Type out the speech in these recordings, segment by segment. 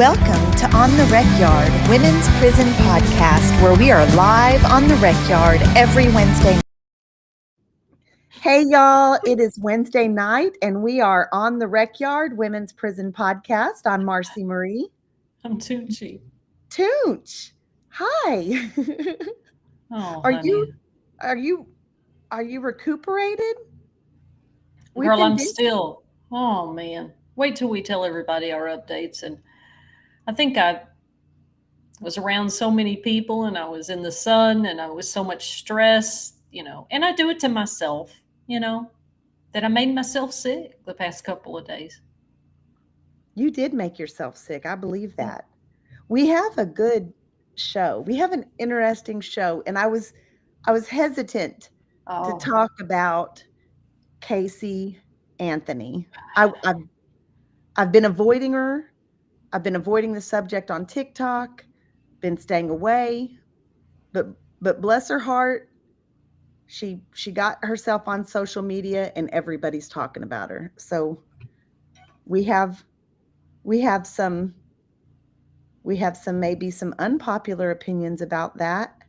Welcome to On The Recyard, Women's Prison Podcast, where we are live on the Recyard every Wednesday night. Hey, y'all, it is Wednesday night, and we are On The Recyard, Women's Prison Podcast. I'm Marcy Marie. I'm Tunchi. Tooch, hi. Oh, Are honey. you recuperated? Girl, I'm still. Oh, man. Wait till we tell everybody our updates. And I think I was around so many people and I was in the sun and I was so much stress, and I do it to myself, that I made myself sick the past couple of days. You did make yourself sick. I believe that. We have a good show. We have an interesting show, and I was hesitant to talk about Casey Anthony. I've been avoiding her. I've been avoiding the subject on TikTok, been staying away, but bless her heart, she got herself on social media and everybody's talking about her. So we have some maybe some unpopular opinions about that.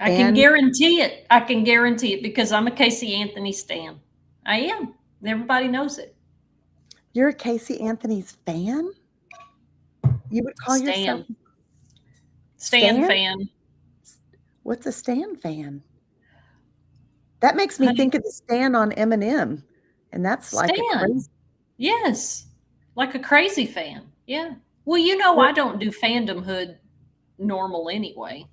I can guarantee it. I can guarantee it because I'm a Casey Anthony stan. I am. Everybody knows it. You're a Casey Anthony's fan? You would call yourself Stan fan. What's a Stan fan? That makes me think of the Stan on Eminem, and that's like a crazy. Yes, like a crazy fan. Yeah. Well, I don't do fandomhood normal anyway.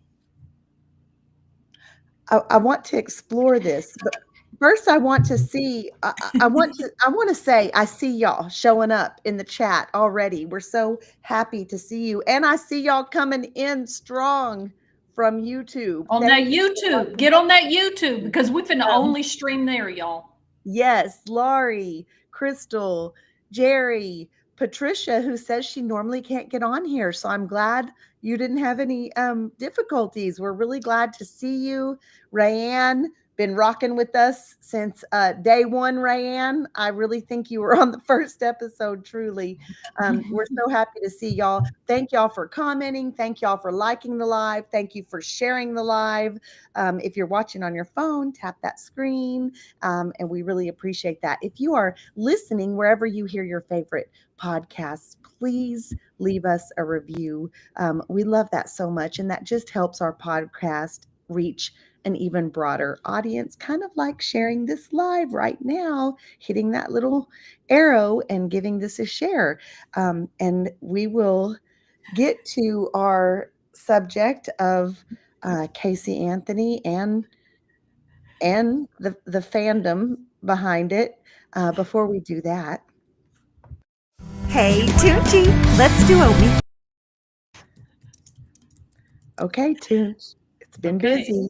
I want to explore this, but first I want to see. I want to say I see y'all showing up in the chat already. We're so happy to see you, and I see y'all coming in strong from YouTube. On that YouTube, get on that YouTube because we can only stream there, y'all. Yes, Laurie, Crystal, Jerry, Patricia, who says she normally can't get on here. So I'm glad you didn't have any difficulties. We're really glad to see you. Rayanne, been rocking with us since day one, Rayanne. I really think you were on the first episode, truly. We're so happy to see y'all. Thank y'all for commenting. Thank y'all for liking the live. Thank you for sharing the live. If you're watching on your phone, tap that screen, and we really appreciate that. If you are listening wherever you hear your favorite podcasts, please leave us a review. We love that so much, and that just helps our podcast reach an even broader audience, kind of like sharing this live right now, hitting that little arrow and giving this a share. And we will get to our subject of Casey Anthony and the fandom behind it. Before we do that, hey, Tunchi, let's do a week. Okay, Tunch, it's been busy.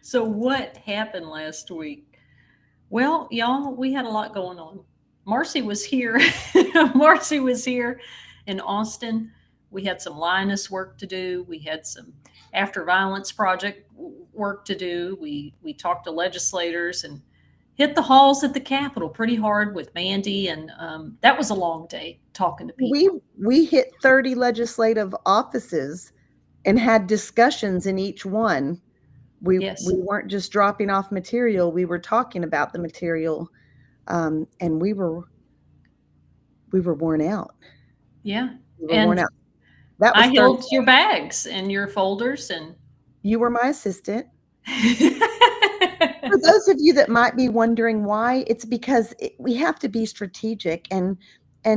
So what happened last week? Well, y'all, we had a lot going on. Marcy was here. Marcy was here in Austin. We had some Lioness work to do. We had some After Violence Project work to do. We talked to legislators and hit the halls at the Capitol pretty hard with Mandy, and that was a long day talking to people. We hit 30 legislative offices and had discussions in each one. We weren't just dropping off material; we were talking about the material, and we were worn out. Yeah, we were worn out. That was I held your bags and your folders, and you were my assistant. For those of you that might be wondering why, it's because we have to be strategic, and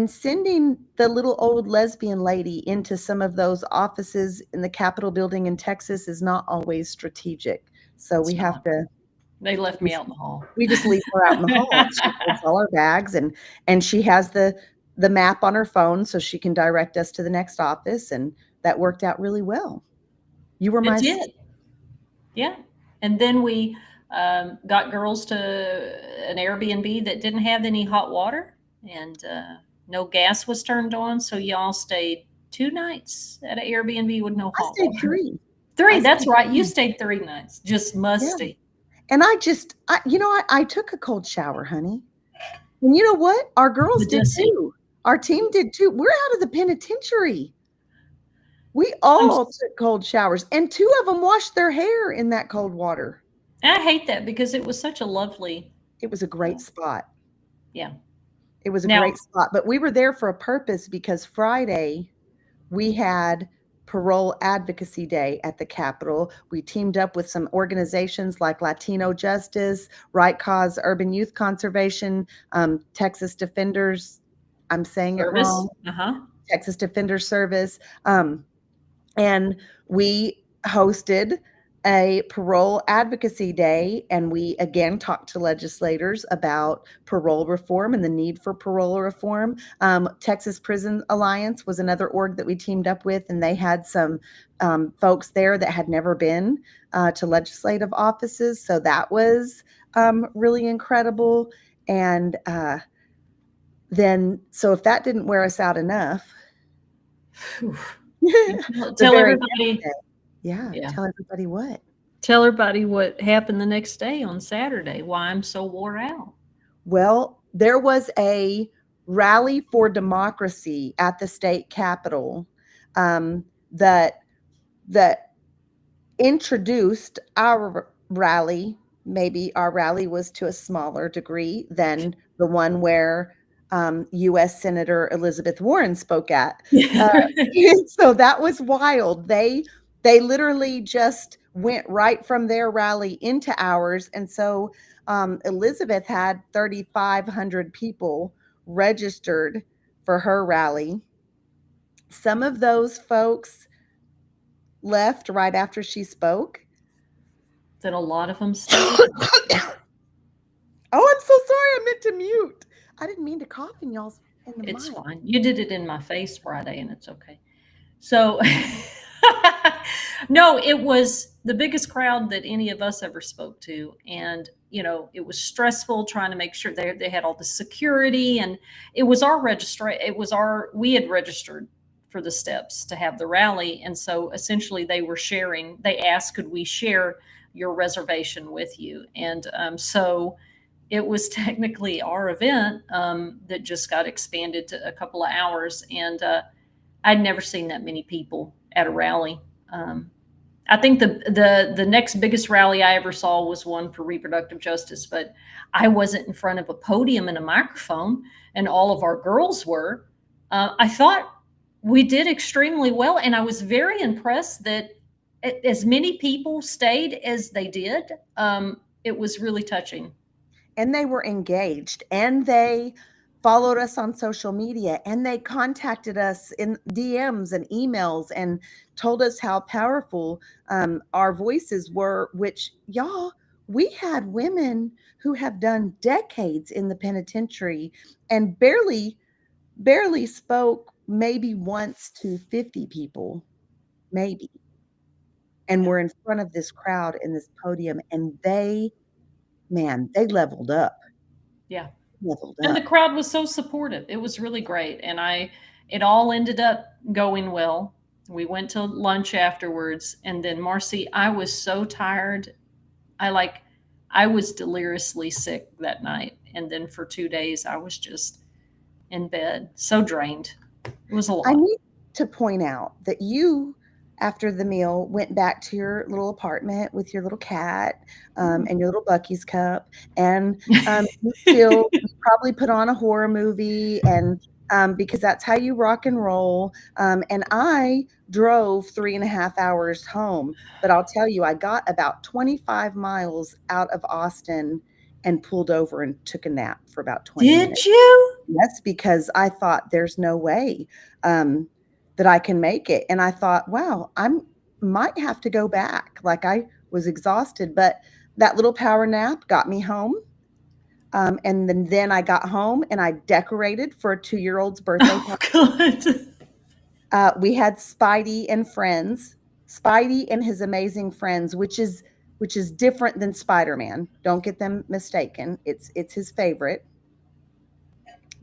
sending the little old lesbian lady into some of those offices in the Capitol building in Texas is not always strategic. So we have to. They left me out in the hall. We just leave her out in the hall. She holds all our bags, and she has the map on her phone so she can direct us to the next office, and that worked out really well. You were my assistant. Yeah. And then we got girls to an Airbnb that didn't have any hot water, and no gas was turned on. So y'all stayed 2 nights at an Airbnb with no hot water. 3. 3, that's right. You stayed 3 nights. Just musty. Yeah. And I took a cold shower, honey. And you know what? Our girls did too. Our team did too. We're out of the penitentiary. We I'm all took cold showers, and 2 of them washed their hair in that cold water. I hate that because it was such a lovely, It was a great spot. yeah. It was a Now, great spot, but we were there for a purpose because Friday we had Parole Advocacy Day at the Capitol. We teamed up with some organizations like Latino Justice, Right Cause Urban Youth Conservation, Texas Defenders, I'm saying it service, wrong, uh-huh. Texas Defender Service. And we hosted a parole advocacy day, and we again talked to legislators about parole reform and the need for parole reform. Texas Prison Alliance was another org that we teamed up with, and they had some folks there that had never been to legislative offices, so that was really incredible. And then, so if that didn't wear us out enough, the Tell very next everybody, day, yeah, yeah. tell everybody what. Tell everybody what happened the next day on Saturday, why I'm so wore out. Well, there was a rally for democracy at the state capitol that introduced our rally. Maybe our rally was to a smaller degree than the one where U.S. Senator Elizabeth Warren spoke at. So that was wild. They literally just went right from their rally into ours. And so Elizabeth had 3,500 people registered for her rally. Some of those folks left right after she spoke. That a lot of them stayed. Oh, I'm so sorry. I meant to mute. I didn't mean to cough in y'all's in the It's mic. fine. You did it in my face Friday, and it's okay. So, no, it was the biggest crowd that any of us ever spoke to, and it was stressful trying to make sure they had all the security, and it was our we had registered for the steps to have the rally, and so essentially they asked, could we share your reservation with you, and so it was technically our event that just got expanded to a couple of hours, and I'd never seen that many people at a rally. I think the next biggest rally I ever saw was one for reproductive justice, but I wasn't in front of a podium and a microphone, and all of our girls were. I thought we did extremely well, and I was very impressed that as many people stayed as they did. It was really touching. And they were engaged, and they followed us on social media, and they contacted us in DMs and emails and told us how powerful our voices were, which, y'all, we had women who have done decades in the penitentiary and barely spoke maybe once to 50 people, maybe. And we're in front of this crowd in this podium, and they leveled up. Yeah. Leveled And the up. crowd was so supportive. It was really great. And it all ended up going well. We went to lunch afterwards. And then Marcy, I was so tired. I was deliriously sick that night. And then for 2 days, I was just in bed, so drained. It was a lot. I need to point out that you, after the meal, went back to your little apartment with your little cat and your little Bucky's cup, and you probably put on a horror movie, and because that's how you rock and roll. And I drove 3.5 hours home, but I'll tell you, I got about 25 miles out of Austin and pulled over and took a nap for about 20 minutes. Did you? Yes, because I thought there's no way that I can make it. And I thought, wow, I might have to go back. Like, I was exhausted, but that little power nap got me home. And then I got home and I decorated for a 2-year-old's birthday party. God. We had Spidey and friends, Spidey and his amazing friends, which is different than Spider-Man. Don't get them mistaken. It's his favorite.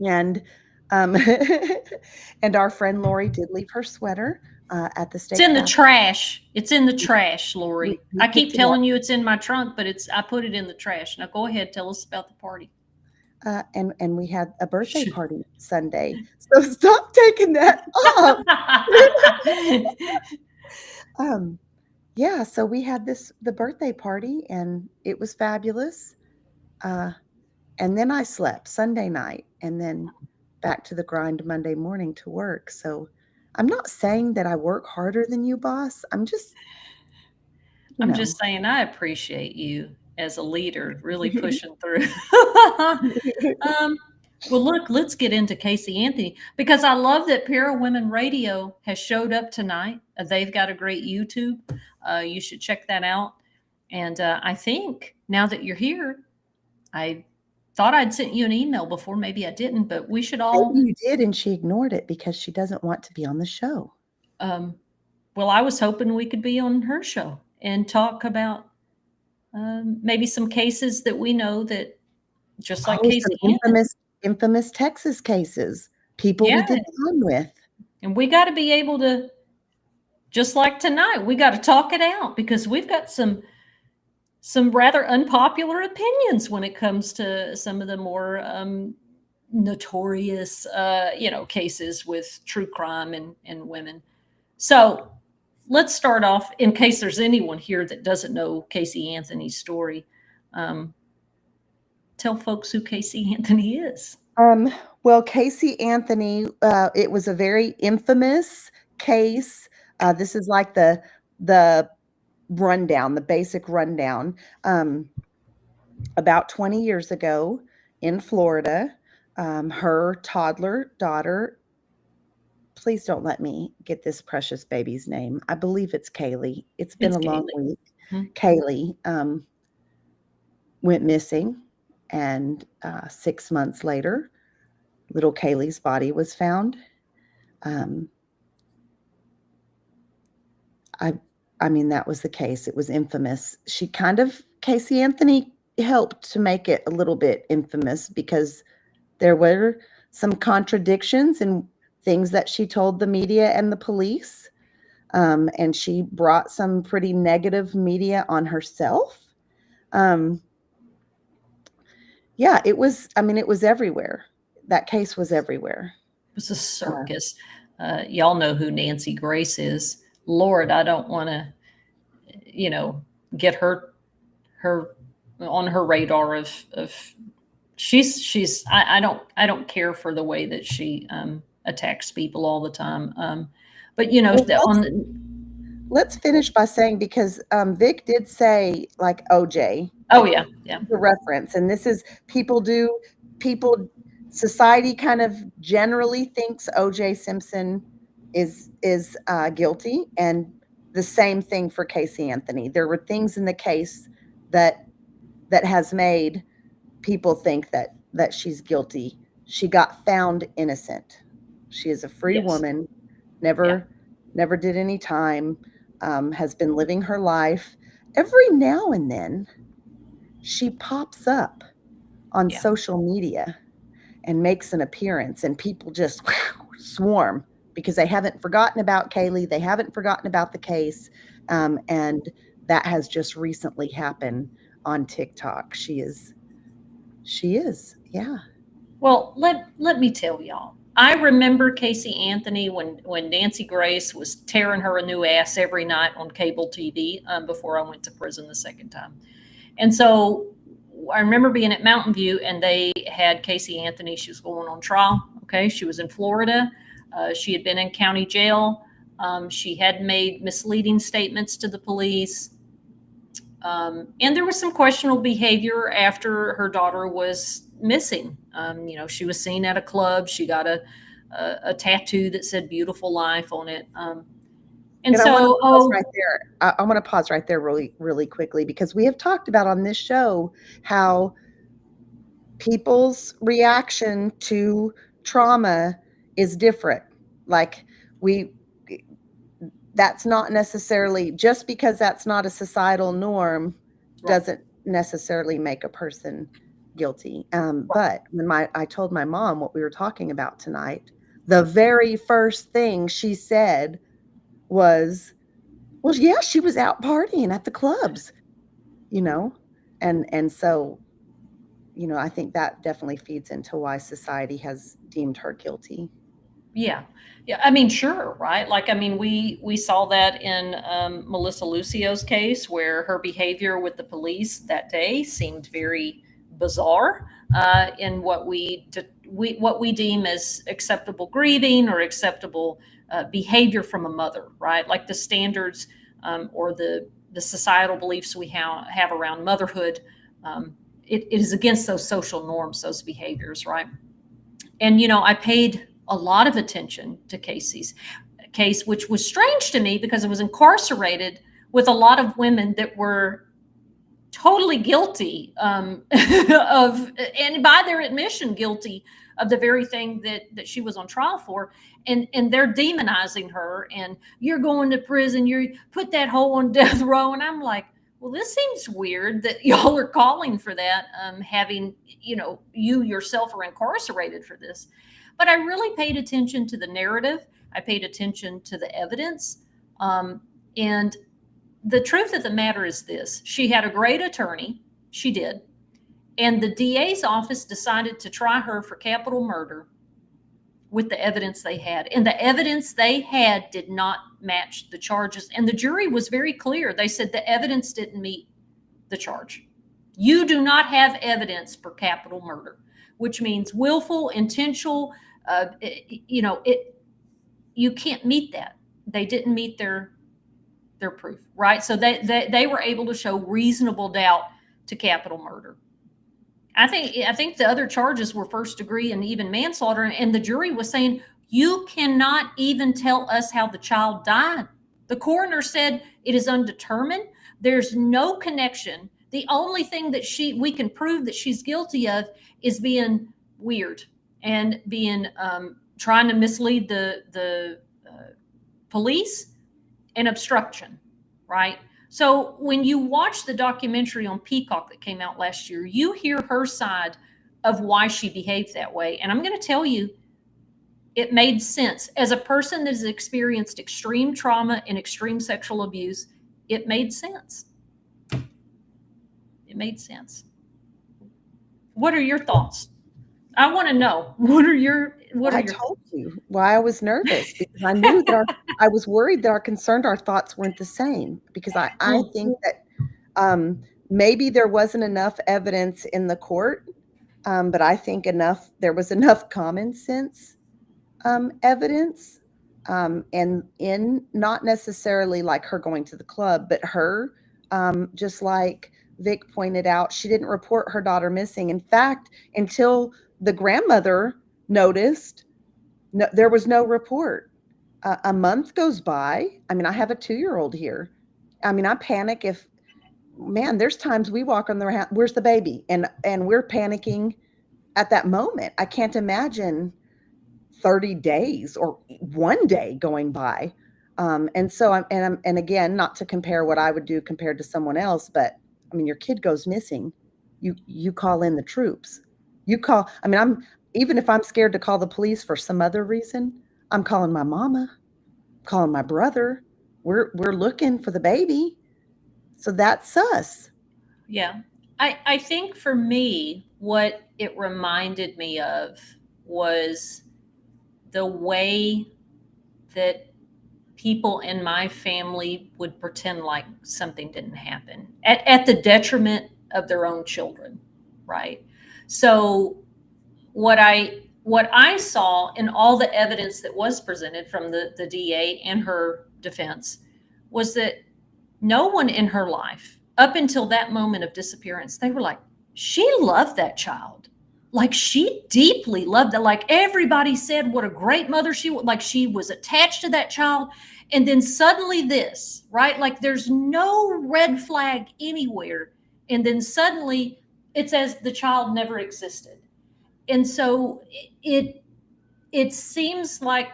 And and our friend Lori did leave her sweater at the state. It's in the trash. It's in the trash, Lori. We I keep telling you it's in my trunk, but I put it in the trash. Now go ahead, tell us about the party. And we had a birthday party Sunday. So stop taking that off. Um, yeah, so we had the birthday party, and it was fabulous. Uh, and then I slept Sunday night, and then back to the grind Monday morning to work. So I'm not saying that I work harder than you, boss. I'm just, you I'm know. just saying I appreciate you as a leader really pushing through. um, well, look, let's get into Casey Anthony because I love that Para Women Radio has showed up tonight. They've got a great YouTube. You should check that out. And I think now that you're here, I thought I'd sent you an email before. Maybe I didn't, but we should all. Maybe you did, and she ignored it because she doesn't want to be on the show. Um, well, I was hoping we could be on her show and talk about maybe some cases that we know that just like Oh, some Casey Anthony. infamous Texas cases, people we Yeah. did time with. And we got to be able to, just like tonight, we got to talk it out because we've got some rather unpopular opinions when it comes to some of the more notorious, cases with true crime and women. So let's start off, in case there's anyone here that doesn't know Casey Anthony's story. Tell folks who Casey Anthony is. Well, Casey Anthony, it was a very infamous case. This is like the rundown, the basic rundown. About 20 years ago in Florida, her toddler daughter, please don't let me get this precious baby's name. I believe it's Kaylee. It's been It's a long Kaylee. week. Mhm. Kaylee went missing, and 6 months later, little Kaylee's body was found. Um, I I mean, that was the case. It was infamous. Casey Anthony helped to make it a little bit infamous because there were some contradictions in things that she told the media and the police. And she brought some pretty negative media on herself. Yeah, it was everywhere. That case was everywhere. It was a circus. Y'all know who Nancy Grace is. Lord, I don't want to, get her on her radar of I don't care for the way that she attacks people all the time. But Well, on let's finish by saying, because Vic did say, like, OJ, oh like, yeah, the reference, and this is society kind of generally thinks OJ Simpson is guilty, and the same thing for Casey Anthony. There were things in the case that has made people think that she's guilty. She got found innocent. She is a free yes, woman, yeah, never did any time, has been living her life. Every now and then, she pops up on yeah, social media and makes an appearance, and people just swarm because they haven't forgotten about Kaylee. They haven't forgotten about the case. And that has just recently happened on TikTok. She is, yeah. Well, let me tell y'all. I remember Casey Anthony when Nancy Grace was tearing her a new ass every night on cable TV before I went to prison the second time. And so I remember being at Mountain View and they had Casey Anthony. She was going on trial. Okay. She was in Florida. She had been in county jail. She had made misleading statements to the police. And there was some questionable behavior after her daughter was missing. She was seen at a club. She got a tattoo that said "Beautiful Life" on it. And I want to so, pause right there. I want to pause right there really, really quickly, because we have talked about on this show how people's reaction to trauma is different. Like, that's not necessarily, just because that's not a societal norm, doesn't necessarily make a person guilty. But when I told my mom what we were talking about tonight, the very first thing she said was, well, yeah, she was out partying at the clubs, and so, I think that definitely feeds into why society has deemed her guilty. Yeah. Yeah. I mean, sure. Right. Like, I mean, we saw that in Melissa Lucio's case where her behavior with the police that day seemed very bizarre in what we deem as acceptable grieving or acceptable behavior from a mother, right? Like the standards or the societal beliefs we have around motherhood. It is against those social norms, those behaviors, right? And, I paid a lot of attention to Casey's case, which was strange to me because it was incarcerated with a lot of women that were totally guilty of, and by their admission, guilty of the very thing that she was on trial for. And they're demonizing her and you're going to prison, you put that hole on death row. And I'm like, well, this seems weird that y'all are calling for that, having, you yourself are incarcerated for this. But I really paid attention to the narrative. I paid attention to the evidence. And the truth of the matter is this: she had a great attorney. She did. And the DA's office decided to try her for capital murder with the evidence they had. And the evidence they had did not match the charges. And the jury was very clear. They said the evidence didn't meet the charge. You do not have evidence for capital murder, which means willful, intentional. You can't meet that. They didn't meet their proof, right? So they were able to show reasonable doubt to capital murder. I think the other charges were first degree and even manslaughter, and the jury was saying, you cannot even tell us how the child died. The coroner said it is undetermined. There's no connection. The only thing that we can prove that she's guilty of is being weird and being trying to mislead the police and obstruction, right? So when you watch the documentary on Peacock that came out last year, you hear her side of why she behaved that way. And I'm going to tell you, it made sense. As a person that has experienced extreme trauma and extreme sexual abuse, it made sense. It made sense. What are your thoughts? I want to know. I told you why I was nervous, because I knew that I was worried that our thoughts weren't the same, because I think that maybe there wasn't enough evidence in the court, but I think there was enough common sense evidence, and in not necessarily like her going to the club, but her, just like Vic pointed out, she didn't report her daughter missing. In fact, until the grandmother noticed, there was no report. A month goes by. I mean, I have a 2-year-old here. I mean, I panic there's times we walk on the house, where's the baby? And we're panicking at that moment. I can't imagine 30 days or one day going by. And so and again, not to compare what I would do compared to someone else, but I mean, your kid goes missing. You call in the troops. Even if I'm scared to call the police for some other reason, I'm calling my mama, calling my brother. We're looking for the baby. So that's us. Yeah. I think for me, what it reminded me of was the way that people in my family would pretend like something didn't happen at the detriment of their own children, right? So what I saw in all the evidence that was presented from the DA and her defense was that no one in her life, up until that moment of disappearance, they were like, she loved that child. Like, she deeply loved it. Like, everybody said what a great mother she was. Like, she was attached to that child. And then suddenly this, right? Like, there's no red flag anywhere. And then suddenly it's as the child never existed. And so it seems like,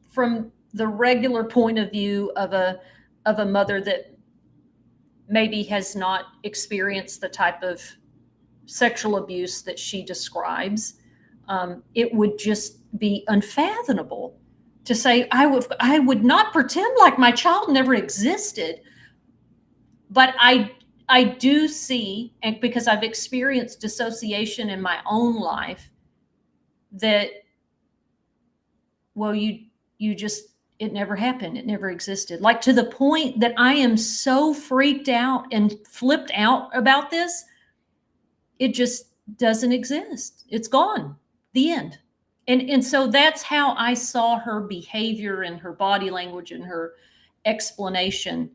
from the regular point of view of a mother that maybe has not experienced the type of sexual abuse that she describes, it would just be unfathomable to say, I would not pretend like my child never existed, but I I do see, and because I've experienced dissociation in my own life, that, well, you just, it never happened, it never existed, like to the point that I am so freaked out and flipped out about this. It just doesn't exist, it's gone, the end. And so that's how I saw her behavior and her body language and her explanation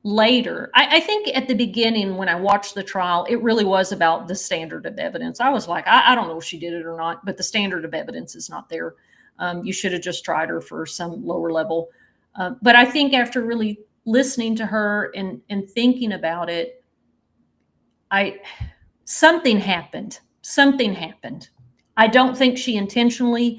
later. I think at the beginning, when I watched the trial, it really was about the standard of evidence. I was like, I don't know if she did it or not, but the standard of evidence is not there. You should have just tried her for some lower level. But I think after really listening to her and thinking about it, I something happened. Something happened. I don't think she intentionally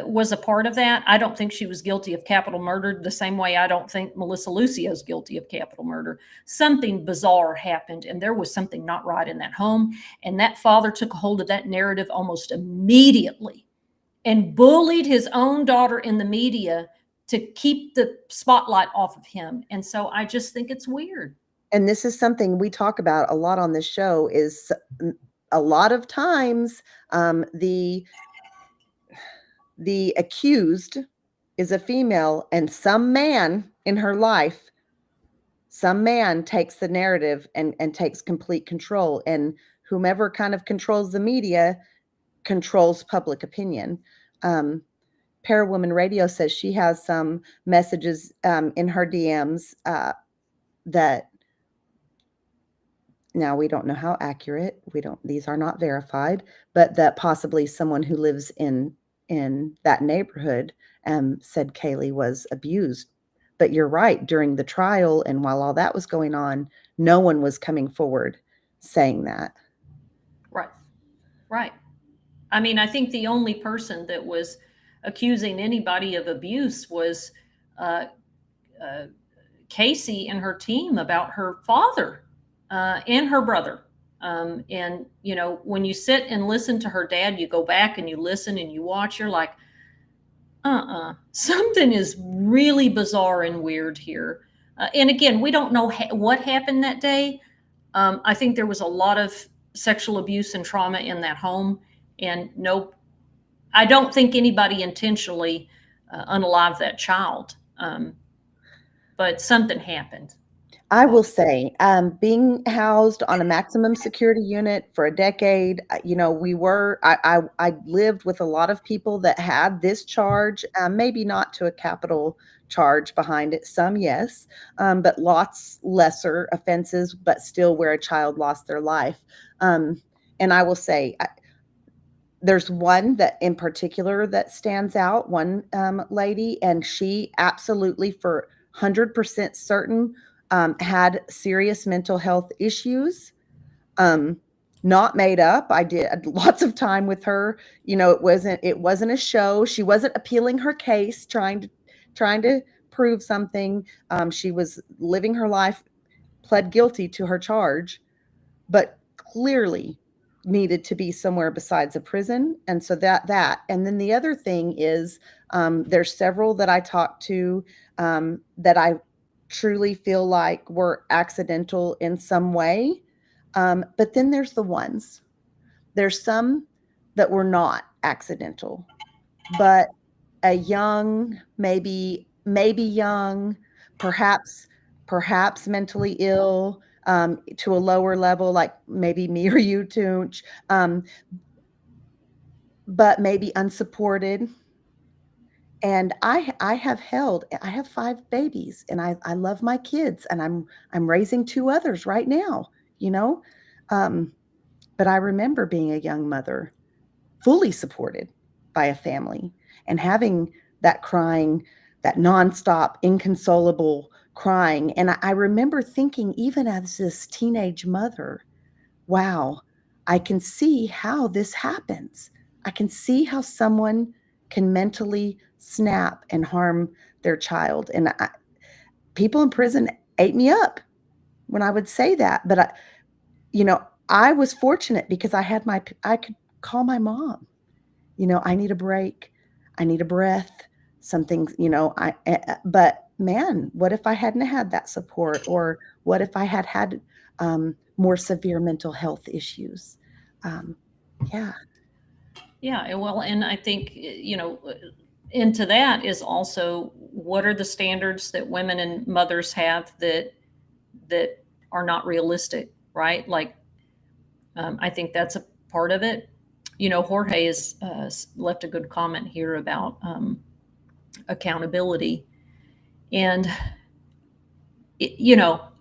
was a part of that. I don't think she was guilty of capital murder the same way I don't think Melissa Lucio's guilty of capital murder. Something bizarre happened, and there was something not right in that home. And that father took a hold of that narrative almost immediately and bullied his own daughter in the media to keep the spotlight off of him. And so I just think it's weird. And this is something we talk about a lot on this show, is a lot of times the accused is a female, and some man in her life, some man takes the narrative and takes complete control, and whomever kind of controls the media controls public opinion. Parawoman Radio says she has some messages in her DMs that, now we don't know how accurate, these are not verified, but that possibly someone who lives in that neighborhood said Kaylee was abused. But you're right, during the trial and while all that was going on, no one was coming forward saying that. Right. Right. I mean, I think the only person that was accusing anybody of abuse was uh, Casey and her team about her father and her brother. And, you know, when you sit and listen to her dad, you go back and you listen and you watch, you're like, something is really bizarre and weird here. And again, we don't know what happened that day. I think there was a lot of sexual abuse and trauma in that home. And no, I don't think anybody intentionally unalived that child. But something happened. I will say, being housed on a maximum security unit for a decade, I lived with a lot of people that had this charge, maybe not to a capital charge behind it, some yes, but lots lesser offenses, but still where a child lost their life. And I will say, there's one that in particular that stands out, one lady, and she absolutely for 100% certain had serious mental health issues. Not made up. I did lots of time with her. You know, it wasn't a show. She wasn't appealing her case, trying to prove something. She was living her life, pled guilty to her charge, but clearly needed to be somewhere besides a prison. And so that, and then the other thing is, there's several that I talked to that I truly feel like were accidental in some way. But then there's there's some that were not accidental, but a young, maybe young, perhaps mentally ill, to a lower level, like maybe me or you, Tunch, but maybe unsupported. And I have 5 babies, and I love my kids, and I'm raising 2 others right now, you know? But I remember being a young mother, fully supported by a family, and having that crying, that nonstop, inconsolable crying. And I remember thinking, even as this teenage mother, wow, I can see how this happens. I can see how someone can mentally snap and harm their child. And people in prison ate me up when I would say that. But I was fortunate because I could call my mom. I need a break. I need a breath. Something, but man, what if I hadn't had that support? Or what if I had more severe mental health issues. Um, yeah. Yeah, well, and I think, into that is also what are the standards that women and mothers have that are not realistic, right? Like, I think that's a part of it. Jorge has left a good comment here about accountability, and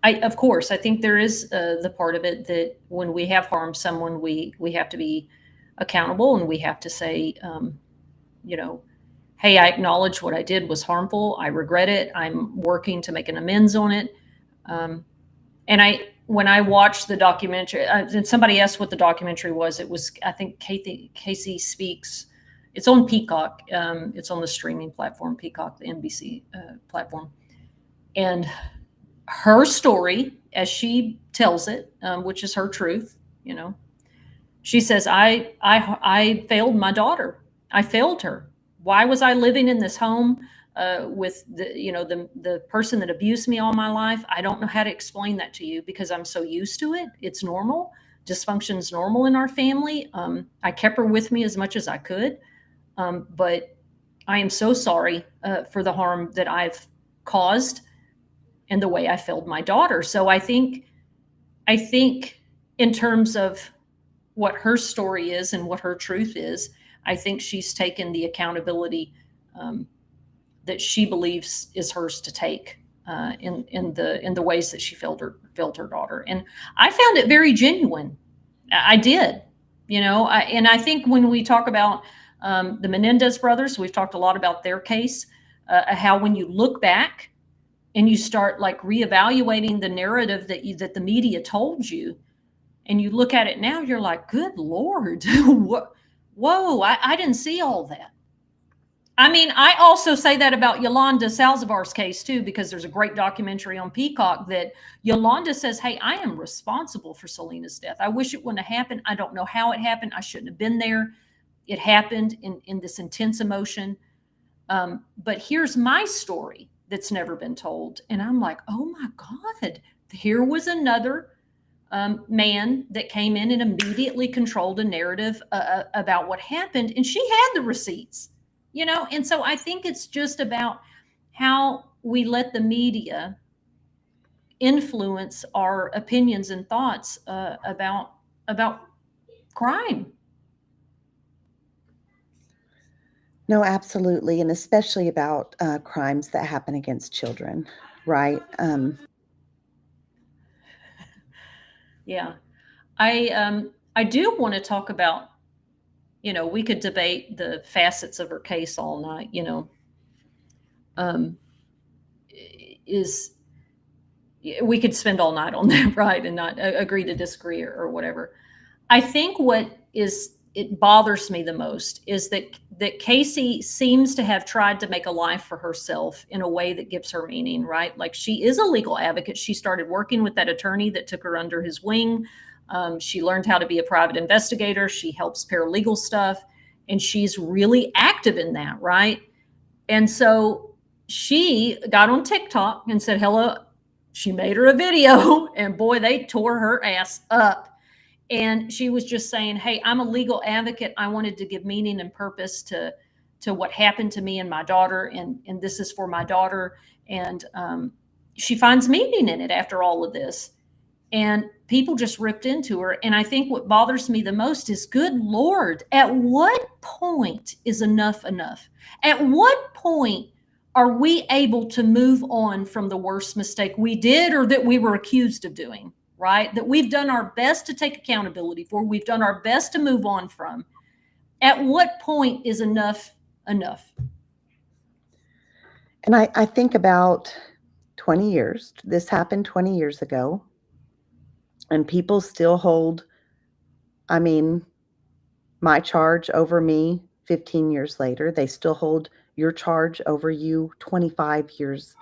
I of course I think there is the part of it that when we have harmed someone, we have to be accountable, and we have to say, you know, hey, I acknowledge what I did was harmful. I regret it. I'm working to make an amends on it. Um, and when I watched the documentary, and somebody asked what the documentary was, it was, I think, Casey Speaks. It's on Peacock. It's on the streaming platform, Peacock, the NBC platform. And her story, as she tells it, which is her truth, she says, I failed my daughter. I failed her. Why was I living in this home with the person that abused me all my life? I don't know how to explain that to you because I'm so used to it. It's normal. Dysfunction is normal in our family. I kept her with me as much as I could, but I am so sorry for the harm that I've caused and the way I failed my daughter. So I think in terms of what her story is and what her truth is, I think she's taken the accountability um, that she believes is hers to take in the ways that she failed her daughter, and I found it very genuine. I did, and I think when we talk about the Menendez brothers, we've talked a lot about their case, how when you look back and you start like reevaluating the narrative that the media told you, and you look at it now, you're like, good Lord, whoa, I didn't see all that. I mean, I also say that about Yolanda Salzavar's case too, because there's a great documentary on Peacock that Yolanda says, hey, I am responsible for Selena's death. I wish it wouldn't have happened. I don't know how it happened. I shouldn't have been there. It happened in this intense emotion. But here's my story that's never been told. And I'm like, oh my God, here was another man that came in and immediately controlled a narrative about what happened. And she had the receipts, And so I think it's just about how we let the media influence our opinions and thoughts about crime. No, absolutely. And especially about crimes that happen against children, right? Yeah. I do want to talk about, we could debate the facets of her case all night, um, is we could spend all night on that, right, and not agree to disagree or whatever. I think what it bothers me the most is that Casey seems to have tried to make a life for herself in a way that gives her meaning, right? Like, she is a legal advocate. She started working with that attorney that took her under his wing. She learned how to be a private investigator. She helps paralegal stuff, and she's really active in that, right? And so she got on TikTok and said, hello. She made her a video, and boy, they tore her ass up. And she was just saying, hey, I'm a legal advocate. I wanted to give meaning and purpose to what happened to me and my daughter, and this is for my daughter. And she finds meaning in it after all of this. And people just ripped into her. And I think what bothers me the most is, good Lord, at what point is enough enough? At what point are we able to move on from the worst mistake we did or that we were accused of doing, right? That we've done our best to take accountability for, we've done our best to move on from. At what point is enough enough? And I think about 20 years. This happened 20 years ago. And people still hold, I mean, my charge over me 15 years later. They still hold your charge over you 25 years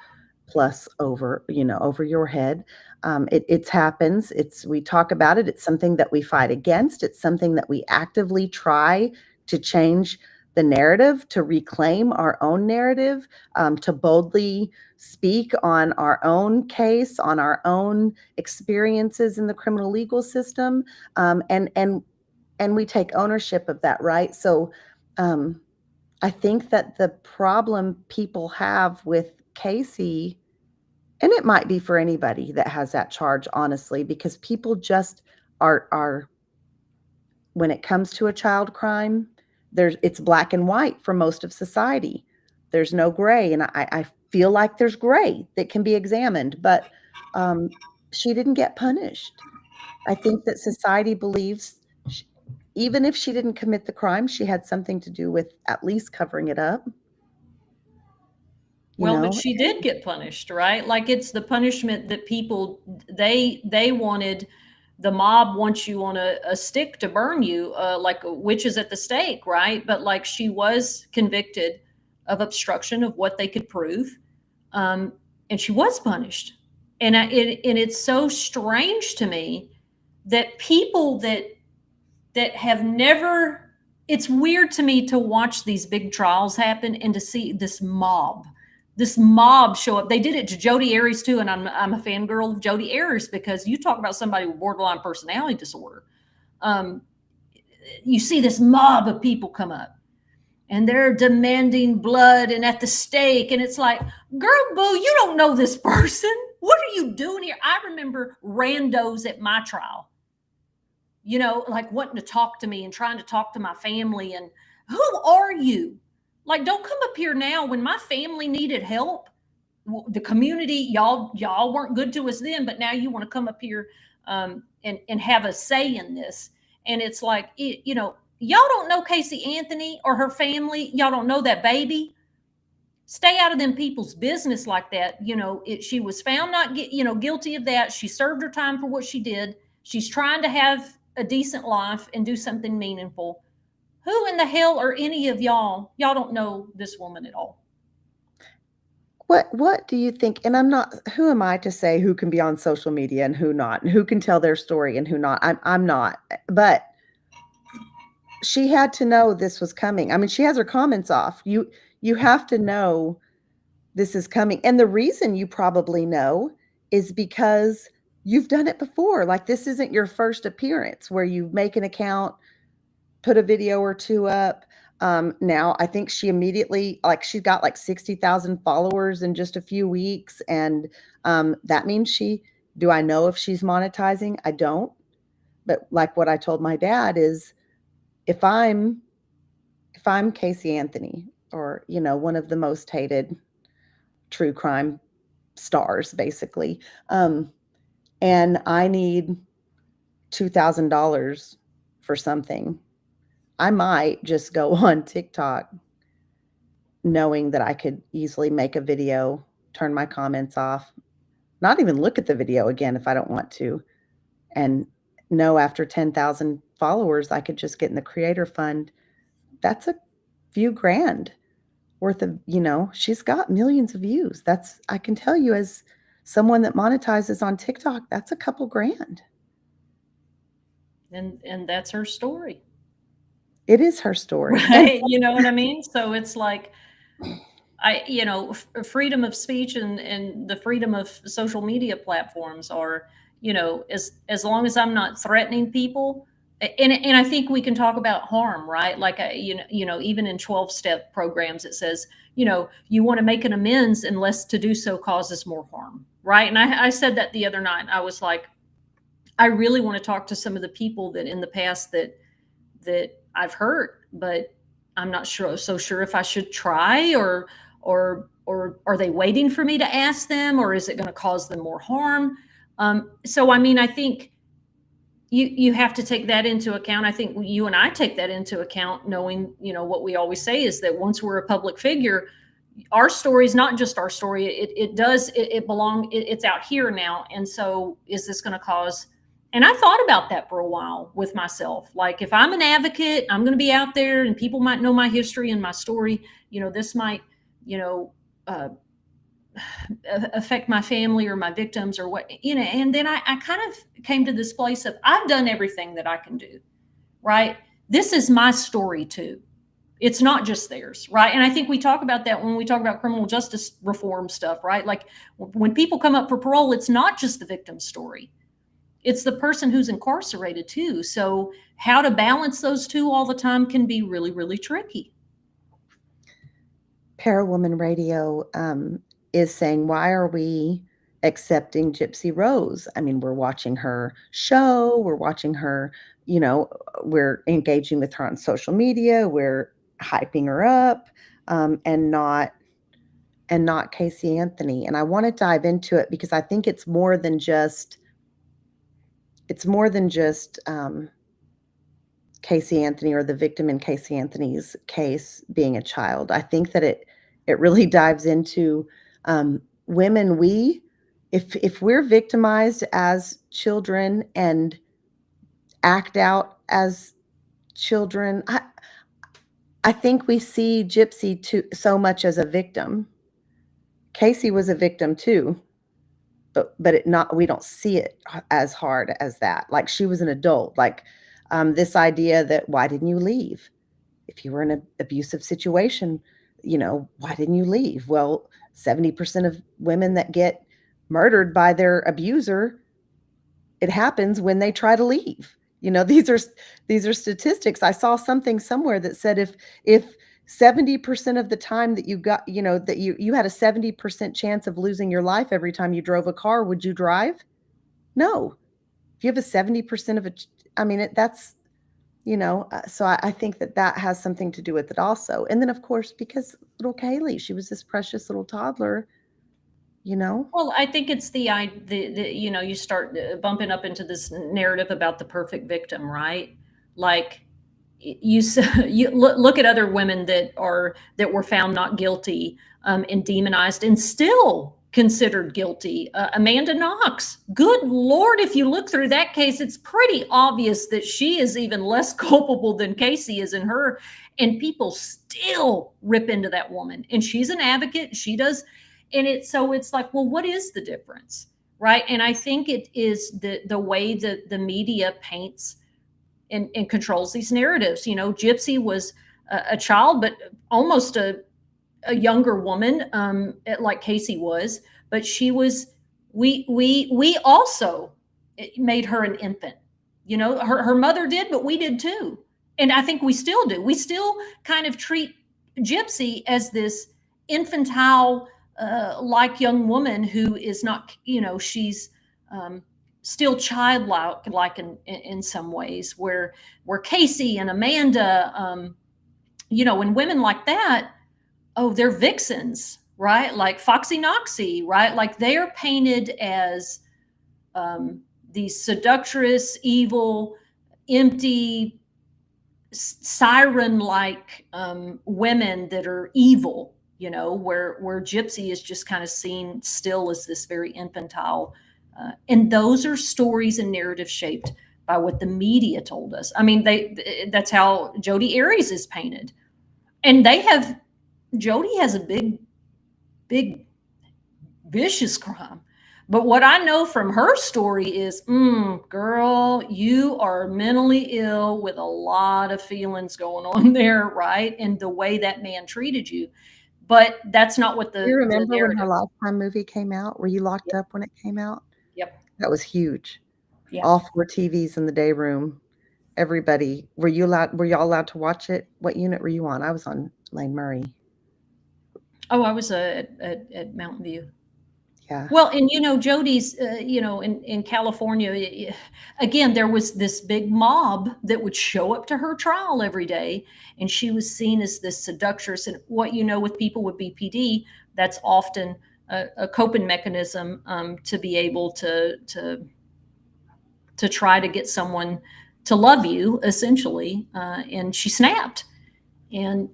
plus over your head. It happens. We talk about it. It's something that we fight against. It's something that we actively try to change the narrative, to reclaim our own narrative, to boldly speak on our own case, on our own experiences in the criminal legal system, and we take ownership of that, right? So I think that the problem people have with Casey, and it might be for anybody that has that charge, honestly, because people just are when it comes to a child crime, it's black and white for most of society. There's no gray, and I feel like there's gray that can be examined, but um, she didn't get punished. I think that society believes even if she didn't commit the crime, she had something to do with at least covering it up, you Well, but know? she did get punished, right? Like it's the punishment that people they wanted. The mob wants you on a stick to burn you, like witches at the stake, right? But like she was convicted of obstruction of what they could prove, um, and she was punished. And it's so strange to me that people that have never. It's weird to me to watch these big trials happen and to see this mob show up. They did it to Jodi Arias too, and I'm a fangirl of Jodi Arias because you talk about somebody with borderline personality disorder. Um, you see this mob of people come up, and they're demanding blood and at the stake, and it's like, girl, boo, you don't know this person. What are you doing here? I remember randos at my trial, like wanting to talk to me and trying to talk to my family. And who are you? Like, don't come up here now when my family needed help. The community, y'all weren't good to us then, but now you want to come up here and have a say in this. And it's like, y'all don't know Casey Anthony or her family. Y'all don't know that baby. Stay out of them people's business like that. She was found not guilty of that. She served her time for what she did. She's trying to have a decent life and do something meaningful. Who in the hell are any of y'all? Y'all don't know this woman at all. What do you think? And who am I to say who can be on social media and who not, and who can tell their story and who not? I'm not. But she had to know this was coming. I mean, she has her comments off. You have to know this is coming. And the reason you probably know is because you've done it before. Like, this isn't your first appearance where you make an account, put a video or two up. Now I think she immediately, like, she got like 60,000 followers in just a few weeks. And that means do I know if she's monetizing? I don't. But like what I told my dad is, if I'm Casey Anthony, or, one of the most hated true crime stars, basically, and I need $2,000 for something, I might just go on TikTok knowing that I could easily make a video, turn my comments off, not even look at the video again if I don't want to, and know after 10,000 followers, I could just get in the creator fund. That's a few grand worth of, she's got millions of views. I can tell you, as someone that monetizes on TikTok, that's a couple grand. And that's her story. It is her story. Right? You know what I mean? So it's like, freedom of speech and the freedom of social media platforms are, as long as I'm not threatening people. And I think we can talk about harm, right? Like, even in 12-step programs, it says, you want to make an amends unless to do so causes more harm, right? And I said that the other night. I was like, I really want to talk to some of the people that in the past that I've hurt, but I'm not so sure if I should try, or are they waiting for me to ask them, or is it going to cause them more harm? So, I mean, I think you have to take that into account. I think you and I take that into account, knowing, what we always say is that once we're a public figure, our story is not just our story. It's out here now. And so is this going to cause, and I thought about that for a while with myself. Like, if I'm an advocate, I'm going to be out there and people might know my history and my story. This might, affect my family or my victims or what, and then I kind of came to this place of, I've done everything that I can do, right? This is my story too. It's not just theirs, right? And I think we talk about that when we talk about criminal justice reform stuff, right? Like when people come up for parole, it's not just the victim's story. It's the person who's incarcerated too. So how to balance those two all the time can be really, really tricky. Parawoman Radio is saying, why are we accepting Gypsy Rose? I mean, we're watching her show, we're watching her, you know, we're engaging with her on social media, we're hyping her up, and not Casey Anthony. And I want to dive into it because I think it's more than just Casey Anthony or the victim in Casey Anthony's case being a child. I think that it really dives into women. If we're victimized as children and act out as children, I think we see Gypsy too so much as a victim. Casey was a victim too, but it not we don't see it as hard as that. Like she was an adult. Like this idea that why didn't you leave? If you were in an abusive situation, why didn't you leave? Well, 70% of women that get murdered by their abuser, it happens when they try to leave. These are statistics. I saw something somewhere that said if 70% of the time that you got, that you had a 70% chance of losing your life every time you drove a car, would you drive? No. If you have a 70% of that's so I think that has something to do with it also. And then, of course, because little Kaylee, she was this precious little toddler, you know? Well, I think it's you start bumping up into this narrative about the perfect victim, right? Like you look at other women that were found not guilty, and demonized and still considered guilty. Amanda Knox, good Lord, if you look through that case, it's pretty obvious that she is even less culpable than Casey is in her, and people still rip into that woman. And she's an advocate. She does. And it's like, well, what is the difference? Right. And I think it is the way that the media paints and controls these narratives. Gypsy was a child, but almost a younger woman, like Casey was. But she was. We also made her an infant. Her mother did, but we did too. And I think we still do. We still kind of treat Gypsy as this infantile, like young woman who is not. She's. Still childlike, like in some ways, where Casey and Amanda, and women like that, oh, they're vixens, right? Like Foxy Noxy, right? Like they are painted as these seductress, evil, empty, siren-like women that are evil. Where Gypsy is just kind of seen still as this very infantile. And those are stories and narratives shaped by what the media told us. I mean, that's how Jodi Arias is painted. And Jodi has a big, vicious crime. But what I know from her story is, girl, you are mentally ill with a lot of feelings going on there, right? And the way that man treated you. But that's not what You the remember when her narrative. Lifetime movie came out? Were you locked Yep. up when it came out? Yep. That was huge. Yeah. All 4 TVs in the day room. Everybody. Were y'all allowed to watch it? What unit were you on? I was on Lane Murray. Oh, I was at Mountain View. Yeah. Well, and Jodi's, in California, again, there was this big mob that would show up to her trial every day, and she was seen as this seductress. And what with people with BPD, that's often a coping mechanism, to be able to try to get someone to love you, essentially. And she snapped, and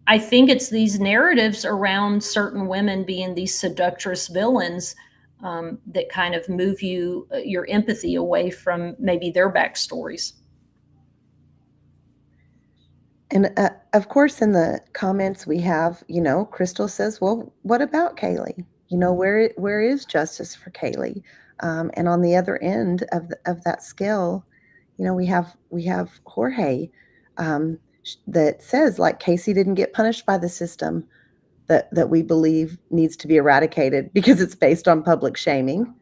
I think it's these narratives around certain women being these seductress villains, that kind of move your empathy away from maybe their backstories. And of course, in the comments we have, Crystal says, "Well, what about Kaylee? Where is justice for Kaylee?" And on the other end of that scale, we have Jorge. that says, like, Casey didn't get punished by the system that we believe needs to be eradicated because it's based on public shaming,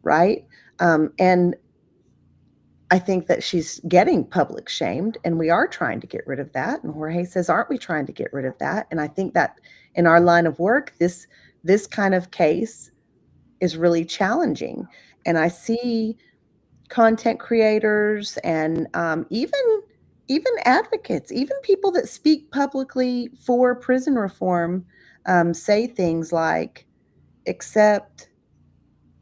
right? And I think that she's getting public shamed, and we are trying to get rid of that. And Jorge says, aren't we trying to get rid of that? And I think that in our line of work, this kind of case is really challenging. And I see content creators and even advocates, even people that speak publicly for prison reform, say things like, accept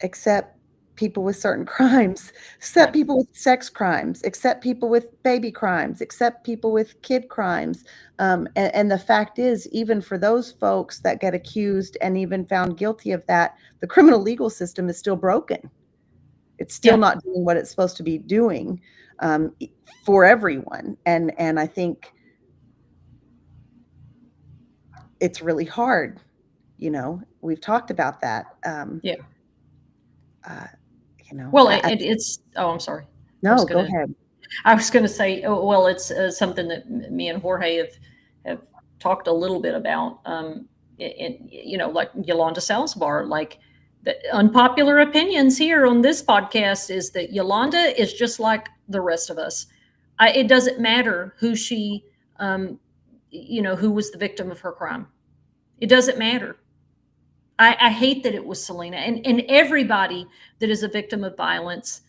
accept people with certain crimes, accept Right. people with sex crimes, accept people with baby crimes, accept people with kid crimes. And the fact is, even for those folks that get accused and even found guilty of that, the criminal legal system is still broken. It's still Yeah. not doing what it's supposed to be doing, um, for everyone. And I think it's really hard. We've talked about that. Yeah. Uh, you know, Well, I, I it's. Oh, I'm sorry. I was no, go gonna. ahead. I was gonna say. Oh, well, it's something that me and Jorge have talked a little bit about. Like Yolanda Salazar, like the unpopular opinions here on this podcast is that Yolanda is just like the rest of us. It doesn't matter who she, who was the victim of her crime. It doesn't matter. I hate that it was Selena, and everybody that is a victim of violence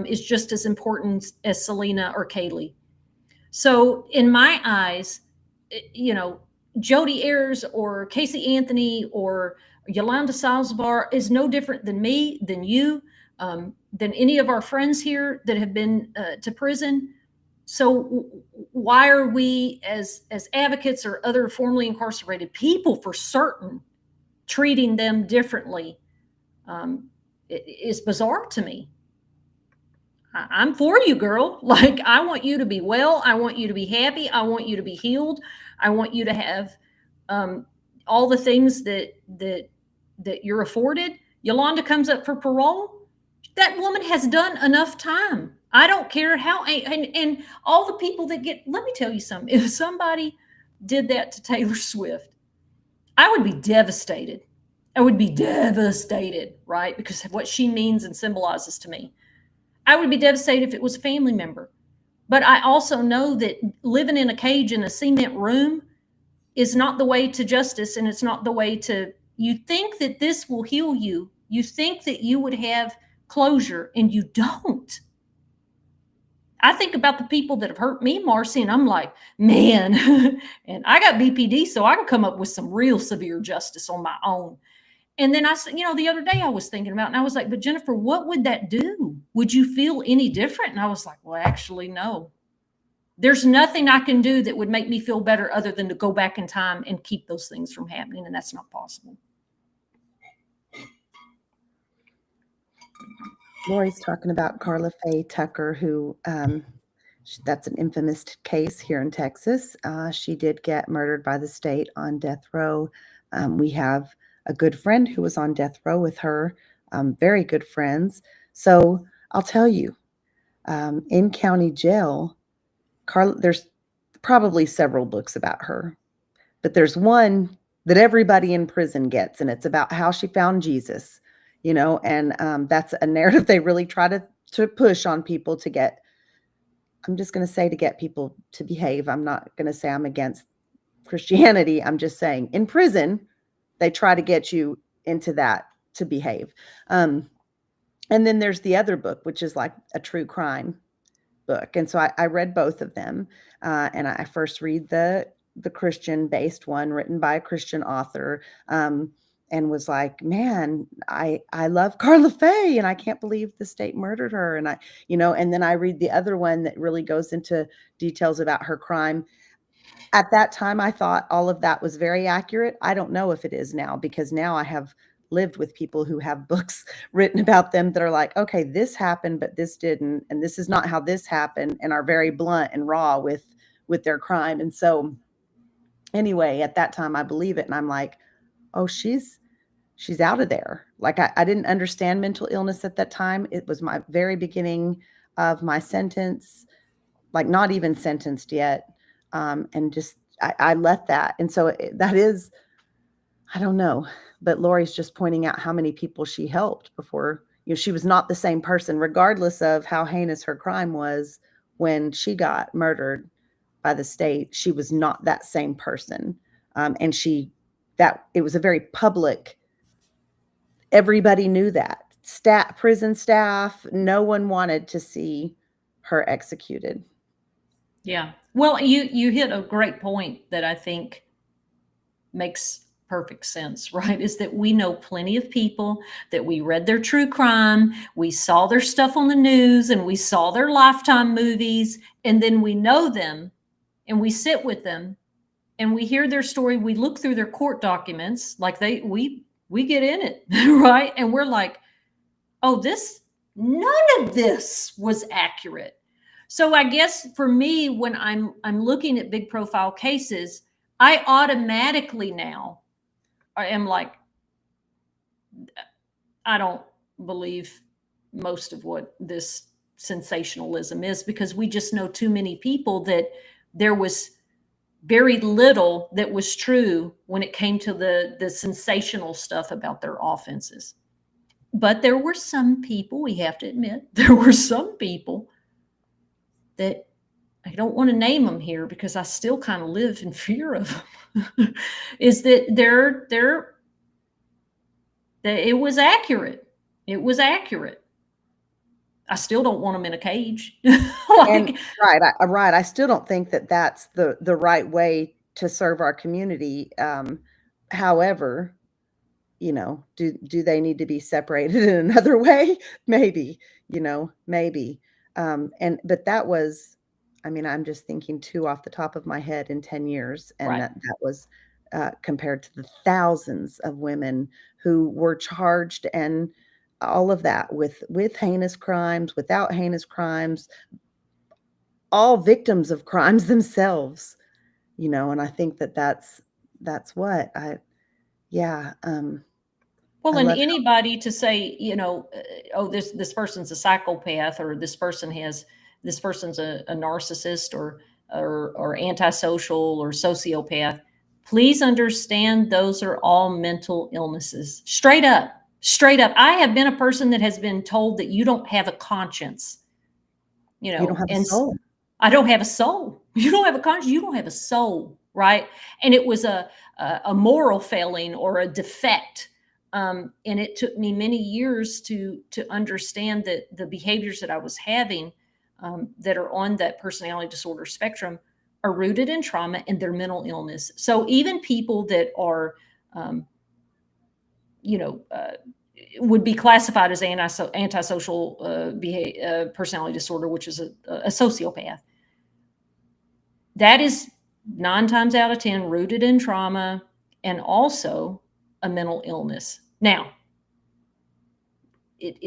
is just as important as Selena or Kaylee. So, in my eyes, Jodi Ayers or Casey Anthony or Yolanda Salazar is no different than me, than you, than any of our friends here that have been to prison. So, why are we, as advocates or other formerly incarcerated people, for certain, treating them differently? It is bizarre to me. I'm for you, girl. Like, I want you to be well. I want you to be happy. I want you to be healed. I want you to have um, all the things that you're afforded. Yolanda comes up for parole. That woman has done enough time. I don't care how, and all the people that get. Let me tell you something. If somebody did that to Taylor Swift, I would be devastated. I would be devastated, right? Because of what she means and symbolizes to me. I would be devastated if it was a family member. But I also know that living in a cage in a cement room is not the way to justice, and it's not the way to. You think that this will heal you. You think that you would have closure, and you don't. I think about the people that have hurt me, Marcy, and I'm like, man, and I got BPD, so I can come up with some real severe justice on my own. And then I said, the other day I was thinking about, and I was like, but Jennifer, what would that do? Would you feel any different? And I was like, well, actually, no. There's nothing I can do that would make me feel better other than to go back in time and keep those things from happening. And that's not possible. Lori's talking about Carla Faye Tucker, who that's an infamous case here in Texas. She did get murdered by the state on death row. We have a good friend who was on death row with her, very good friends. So I'll tell you, in county jail, Carla, there's probably several books about her, but there's one that everybody in prison gets, and it's about how she found Jesus, and that's a narrative they really try to push on people to get. I'm just going to say to get people to behave. I'm not going to say I'm against Christianity. I'm just saying in prison, they try to get you into that to behave. And then there's the other book, which is like a true crime book. And so I read both of them. And I first read the Christian-based one written by a Christian author, and was like, man, I love Carla Faye, and I can't believe the state murdered her. And and then I read the other one that really goes into details about her crime. At that time, I thought all of that was very accurate. I don't know if it is now, because now I have lived with people who have books written about them that are like, okay, this happened, but this didn't, and this is not how this happened, and are very blunt and raw with their crime. And so anyway, at that time, I believe it, and I'm like, oh, she's out of there. Like, I didn't understand mental illness at that time. It was my very beginning of my sentence, like not even sentenced yet. And just I let that. And so that is, I don't know, but Lori's just pointing out how many people she helped before. She was not the same person, regardless of how heinous her crime was when she got murdered by the state. She was not that same person. And that it was a very public, everybody knew that. Prison staff, no one wanted to see her executed. Yeah. Well, you hit a great point that I think makes perfect sense, right? Is that we know plenty of people that we read their true crime, we saw their stuff on the news, and we saw their Lifetime movies, and then we know them and we sit with them and we hear their story, we look through their court documents, like we get in it, right? And we're like, oh, none of this was accurate. So I guess for me, when I'm looking at big profile cases, I automatically now am like, I don't believe most of what this sensationalism is, because we just know too many people that there was very little that was true when it came to the sensational stuff about their offenses. But there were some people, we have to admit, there were some people that I don't want to name them here because I still kind of live in fear of them, is that it was accurate. It was accurate. I still don't want them in a cage. And right. I still don't think that that's the right way to serve our community. However, do they need to be separated in another way? Maybe, maybe. But that was, I'm just thinking too off the top of my head in 10 years. And Right. that was compared to the thousands of women who were charged and all of that with heinous crimes, without heinous crimes, all victims of crimes themselves, and I think that that's what yeah. Well, I and love anybody to say, oh, this person's a psychopath, or this person's a narcissist, or antisocial, or sociopath. Please understand, those are all mental illnesses. Straight up, straight up. I have been a person that has been told that you don't have a conscience, you don't have a and soul. I don't have a soul. You don't have a conscience. You don't have a soul, right? And it was a moral failing or a defect. And it took me many years to understand that the behaviors that I was having, that are on that personality disorder spectrum, are rooted in trauma and their mental illness. So even people that are, you know, uh, would be classified as antisocial personality disorder, which is a sociopath. That is 9 times out of 10 rooted in trauma and also a mental illness. Now,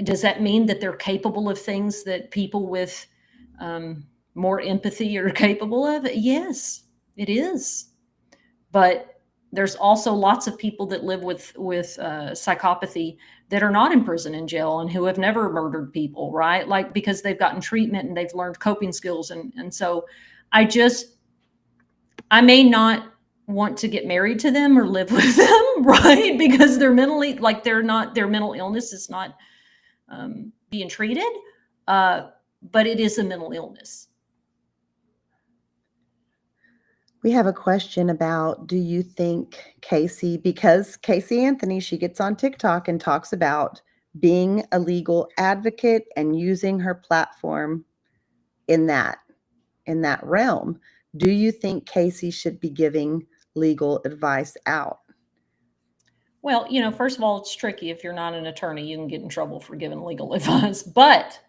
does that mean that they're capable of things that people with more empathy are capable of? Yes, it is. But there's also lots of people that live with psychopathy that are not in prison and jail and who have never murdered people, right? Like, because they've gotten treatment and they've learned coping skills. And so I may not want to get married to them or live with them, right? Because they're mentally, like, their mental illness is not being treated, but it is a mental illness. We have a question about, do you think Casey, because Casey Anthony, she gets on TikTok and talks about being a legal advocate and using her platform in that realm. Do you think Casey should be giving legal advice out? Well, first of all, it's tricky. If you're not an attorney, you can get in trouble for giving legal advice. But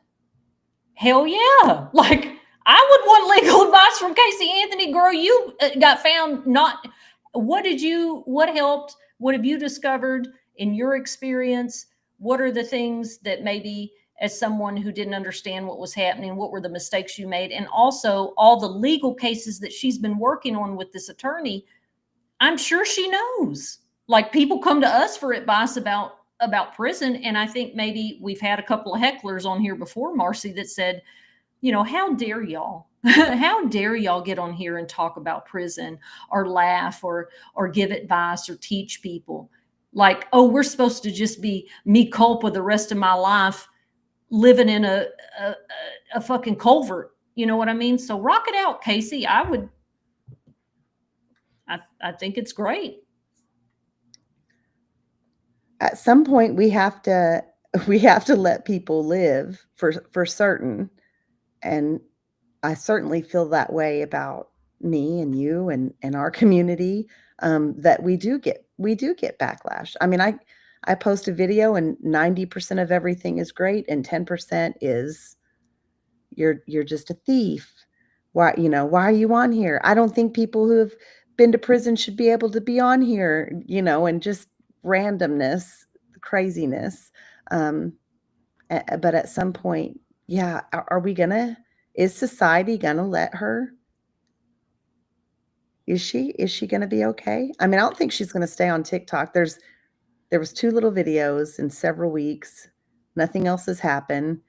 hell yeah, like, I would want legal advice from Casey Anthony. Girl, you got found not. What helped? What have you discovered in your experience? What are the things that maybe, as someone who didn't understand what was happening, what were the mistakes you made? And also all the legal cases that she's been working on with this attorney, I'm sure she knows. Like, people come to us for advice about prison. And I think maybe we've had a couple of hecklers on here before, Marcy, that said, how dare y'all? How dare y'all get on here and talk about prison or laugh or give advice or teach people? Like, oh, we're supposed to just be me culpa the rest of my life living in a, a fucking culvert. You know what I mean? So rock it out, Casey. I think it's great. At some point we have to let people live for certain. And I certainly feel that way about me and you and our community, that we do get backlash. I mean, I post a video and 90% of everything is great and 10% is you're just a thief. Why are you on here? I don't think people who have been to prison should be able to be on here, and just randomness, craziness. Um, but at some point, yeah, is society gonna let her? Is she gonna be okay? I mean, I don't think she's gonna stay on TikTok. There was 2 little videos in several weeks. Nothing else has happened.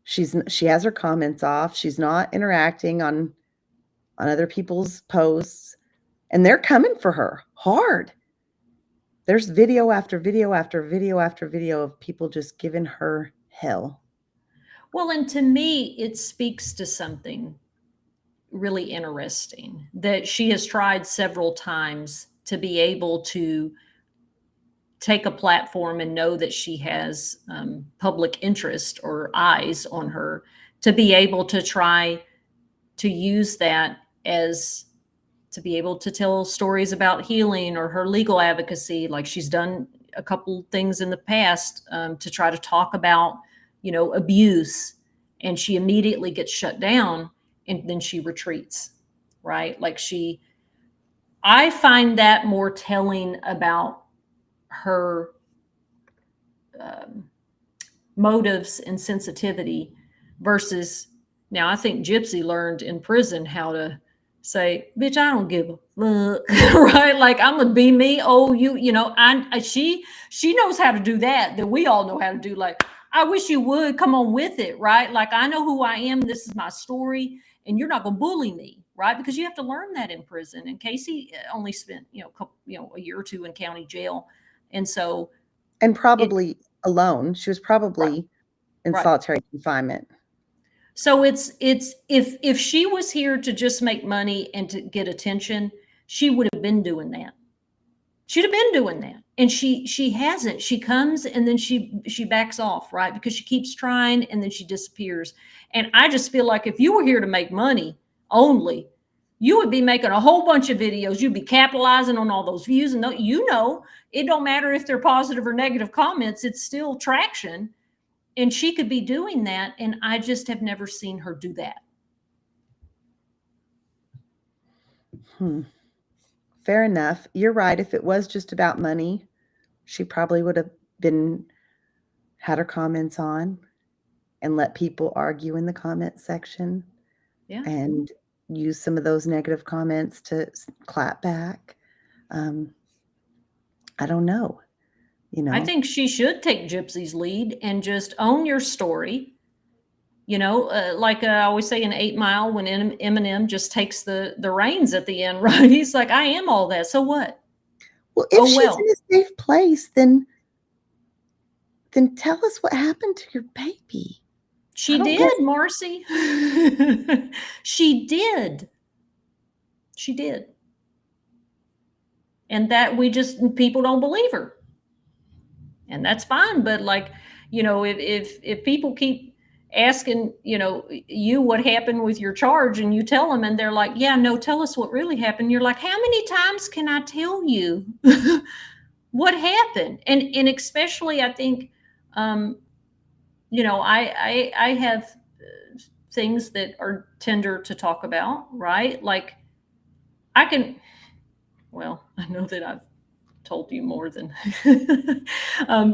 She has her comments off. She's not interacting on other people's posts, and they're coming for her hard. There's video after video after video after video of people just giving her hell. Well, and to me, it speaks to something really interesting that she has tried several times to be able to take a platform and know that she has public interest or eyes on her, to be able to try to use that as to be able to tell stories about healing or her legal advocacy. Like she's done a couple things in the past to try to talk about, abuse, and she immediately gets shut down and then she retreats, right? I find that more telling about her motives and sensitivity versus, now I think Gypsy learned in prison how to say, bitch, I don't give a fuck, right? Like, I'm gonna be me. Oh, she knows how to do that we all know how to do. Like, I wish you would come on with it, right? Like, I know who I am. This is my story, and you're not gonna bully me, right? Because you have to learn that in prison. And Casey only spent, a year or two in county jail, and so And it, probably alone. She was right, probably in right. solitary confinement. So it's if she was here to just make money and to get attention, she would have been doing that. She'd have been doing that. And she hasn't. She comes and then she backs off, right? Because she keeps trying and then she disappears. And I just feel like if you were here to make money only, you would be making a whole bunch of videos. You'd be capitalizing on all those views. And it don't matter if they're positive or negative comments, it's still traction. And she could be doing that. And I just have never seen her do that. Fair enough. You're right. If it was just about money, she probably would have had her comments on and let people argue in the comment section. Yeah. And use some of those negative comments to clap back. I don't know. I think she should take Gypsy's lead and just own your story. Like I always say in 8 Mile, when Eminem just takes the reins at the end, right? He's like, I am all that. So what? Well, if she's in a safe place, then tell us what happened to your baby. She did, Marcy. She did. She did. And that people don't believe her. And that's fine. But if people keep asking, you what happened with your charge, and you tell them and they're like, yeah, no, tell us what really happened. You're like, how many times can I tell you what happened? And especially, I think, I have things that are tender to talk about, right? Like I know that I've told you more than,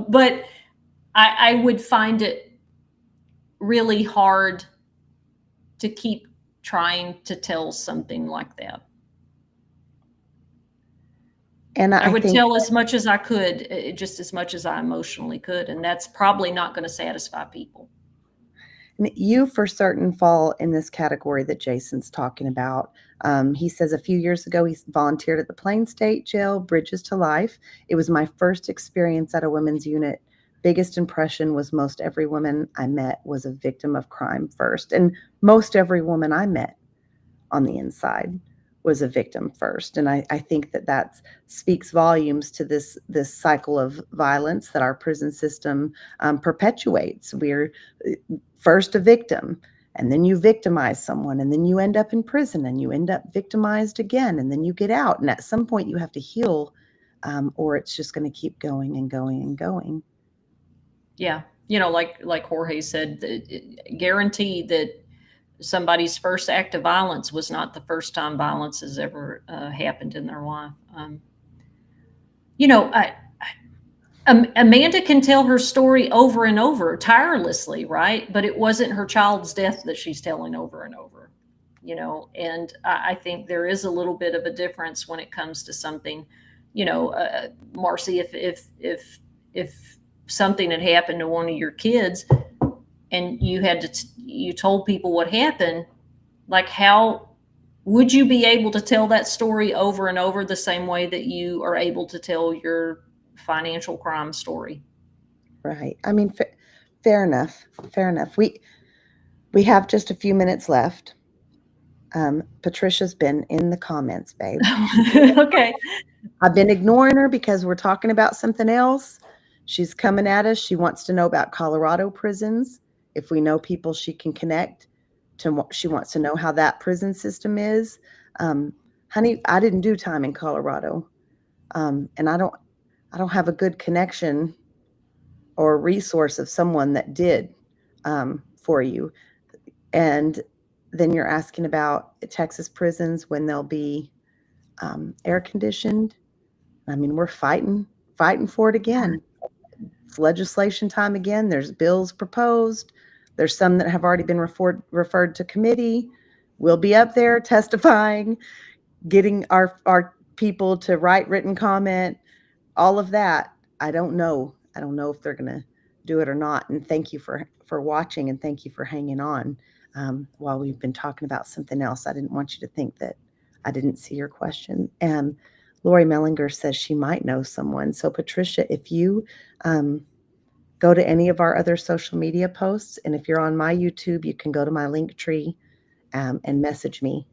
but I would find it really hard to keep trying to tell something like that. And I would tell as much as I could, just as much as I emotionally could. And that's probably not going to satisfy people. You for certain fall in this category that Jason's talking about. He says a few years ago he volunteered at the Plain State Jail, Bridges to Life. It was my first experience at a women's unit. Biggest impression was most every woman I met was a victim of crime first. And most every woman I met on the inside was a victim first. And I think that that speaks volumes to this cycle of violence that our prison system perpetuates. We're first a victim, and then you victimize someone, and then you end up in prison, and you end up victimized again, and then you get out. And at some point you have to heal, or it's just going to keep going and going and going. Yeah. Like Jorge said, guarantee that somebody's first act of violence was not the first time violence has ever happened in their life. You know, I, Amanda can tell her story over and over tirelessly, right? But it wasn't her child's death that she's telling over and over, and I think there is a little bit of a difference when it comes to something, Marcy, if something had happened to one of your kids and you told people what happened, like how would you be able to tell that story over and over the same way that you are able to tell your financial crime story? Right. I mean, fair enough. Fair enough. We have just a few minutes left. Patricia's been in the comments, babe. Okay. I've been ignoring her because we're talking about something else. She's coming at us. She wants to know about Colorado prisons. If we know people she can connect to, she wants to know how that prison system is. Honey, I didn't do time in Colorado, and I don't have a good connection or resource of someone that did for you. And then you're asking about Texas prisons when they'll be air conditioned. I mean, we're fighting for it again. It's legislation time again. There's bills proposed. There's some that have already been referred to committee. We'll be up there testifying, getting our people to write written comment, all of that. I don't know. I don't know if they're going to do it or not. And thank you for watching, and thank you for hanging on while we've been talking about something else. I didn't want you to think that I didn't see your question. And Lori Mellinger says she might know someone. So Patricia, if you go to any of our other social media posts, and if you're on my YouTube, you can go to my link tree and message me.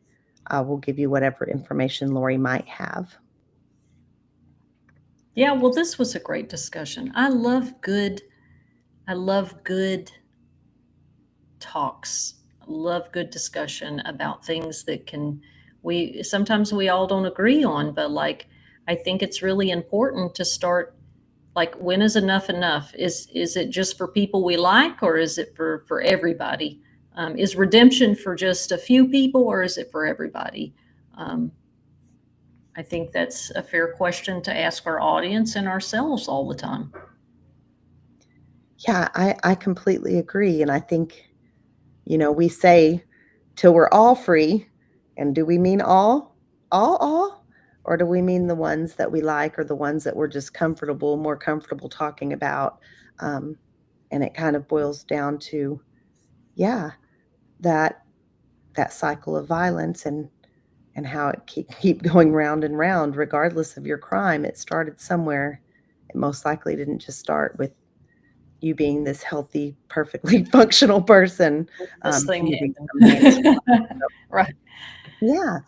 I will give you whatever information Lori might have. Yeah, well, this was a great discussion. I love good talks. I love good discussion about things that we sometimes we all don't agree on, but like I think it's really important to start, like, when is enough enough? Is it just for people we like, or is it for everybody? Is redemption for just a few people, or is it for everybody? I think that's a fair question to ask our audience and ourselves all the time. Yeah, I completely agree. And I think, we say till we're all free. And do we mean all? All? Or do we mean the ones that we like, or the ones that we're just more comfortable talking about? And it kind of boils down to, yeah, that cycle of violence and how it keep going round and round, regardless of your crime. It started somewhere. It most likely didn't just start with you being this healthy, perfectly functional person. This thing right. Yeah.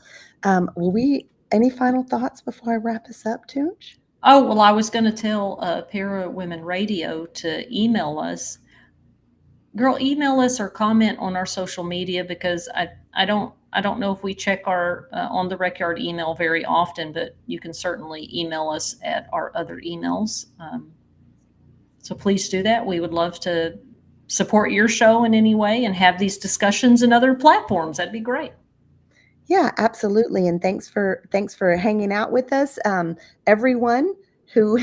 Any final thoughts before I wrap us up, Tooch? Oh, well, I was going to tell Para Women Radio to email us. Girl, email us or comment on our social media, because I don't know if we check our On The Recyard email very often, but you can certainly email us at our other emails. So please do that. We would love to support your show in any way and have these discussions in other platforms. That'd be great. Yeah, absolutely. And thanks for hanging out with us. Everyone who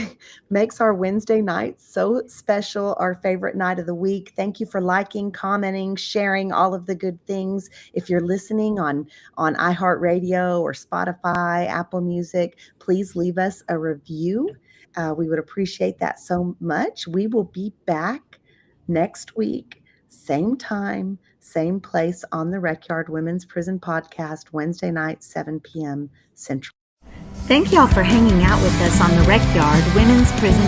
makes our Wednesday nights so special, our favorite night of the week. Thank you for liking, commenting, sharing all of the good things. If you're listening on iHeartRadio or Spotify, Apple Music, please leave us a review. We would appreciate that so much. We will be back next week same time, same place on the Recyard Women's Prison Podcast, Wednesday night, 7 p.m. Central. Thank y'all for hanging out with us on the Recyard Women's Prison